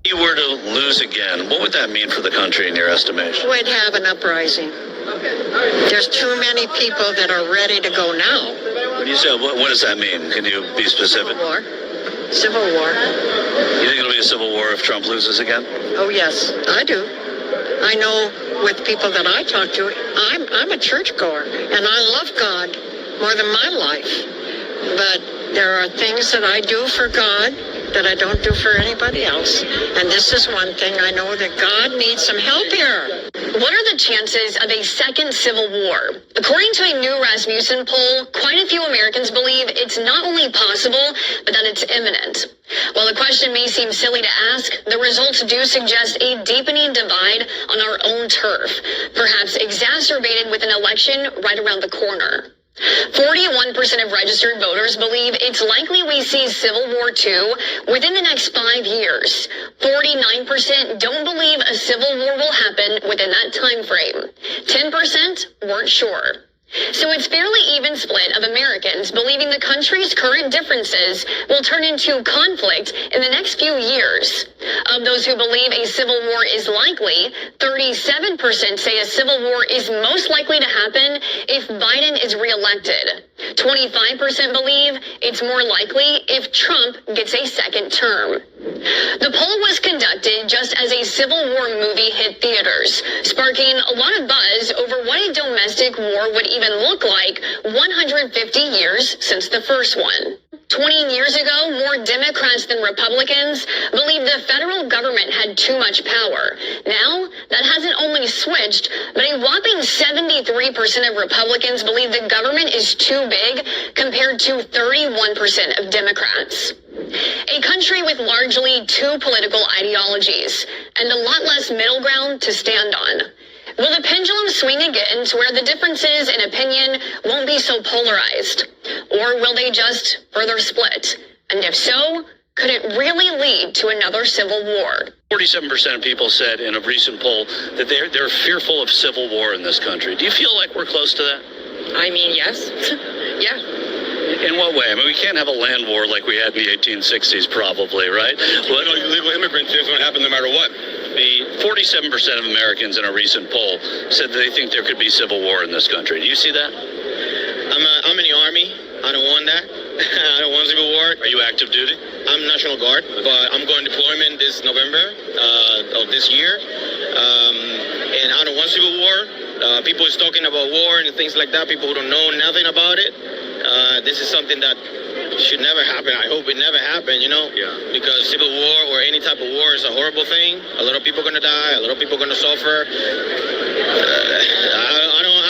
If you were to lose again, what would that mean for the country in your estimation? We'd have an uprising. There's too many people that are ready to go now. When you say, what does that mean? Can you be specific? Civil war. You think it'll be a civil war if Trump loses again? Oh, yes, I do. I know with people that I talk to, I'm a churchgoer, and I love God more than my life. But there are things that I do for God that I don't do for anybody else. And this is one thing I know that God needs some help here. What are the chances of a second civil war? According to a new Rasmussen poll, quite a few Americans believe it's not only possible, but that it's imminent. While the question may seem silly to ask, the results do suggest a deepening divide on our own turf, perhaps exacerbated with an election right around the corner. 41% of registered voters believe it's likely we see Civil War II within the next 5 years. 49% don't believe a civil war will happen within that time frame. 10% weren't sure. So it's fairly even split of Americans believing the country's current differences will turn into conflict in the next few years. Of those who believe a civil war is likely, 37% say a civil war is most likely to happen if Biden is reelected. 25% believe it's more likely if Trump gets a second term. The poll was conducted just as a Civil War movie hit theaters, sparking a lot of buzz over what a domestic war would even look like 150 years since the first one. 20 years ago, more Democrats than Republicans believed the federal government had too much power. Now, that hasn't only switched, but a whopping 73% of Republicans believe the government is too big compared to 31% of Democrats. A country with largely two political ideologies and a lot less middle ground to stand on. Will the pendulum swing again to where the differences in opinion won't be so polarized? Or will they just further split? And if so, could it really lead to another civil war? 47% of people said in a recent poll that they're fearful of civil war in this country. Do you feel like we're close to that? I mean, yes. Yeah. In what way? I mean, we can't have a land war like we had in the 1860s, probably, right? Well, illegal immigrants, it's going to happen no matter what. The 47% of Americans in a recent poll said they think there could be civil war in this country. Do you see that? I'm in the Army. I don't want that. I don't want civil war. Are you active duty? I'm National Guard, but I'm going deployment this November of this year. And I don't want civil war. People is talking about war and things like that. People who don't know nothing about it. This is something that should never happen. I hope it never happen, Yeah. Because civil war or any type of war is a horrible thing. A lot of people are going to die. A lot of people are going to suffer. I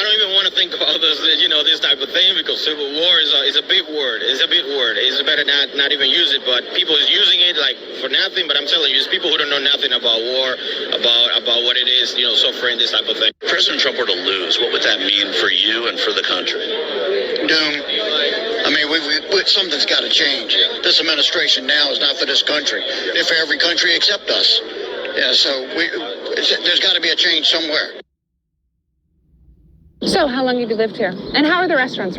don't even want to think about this, this type of thing, because civil war is a big word. It's a big word. It's better not even use it. But people is using it like for nothing. But I'm telling you, it's people who don't know nothing about war, about what it is, suffering, this type of thing. If President Trump were to lose, what would that mean for you and for the country? Doom. I mean, something's got to change. This administration now is not for this country. It's for every country except us. Yeah, so there's got to be a change somewhere. So, how long have you lived here? And how are the restaurants?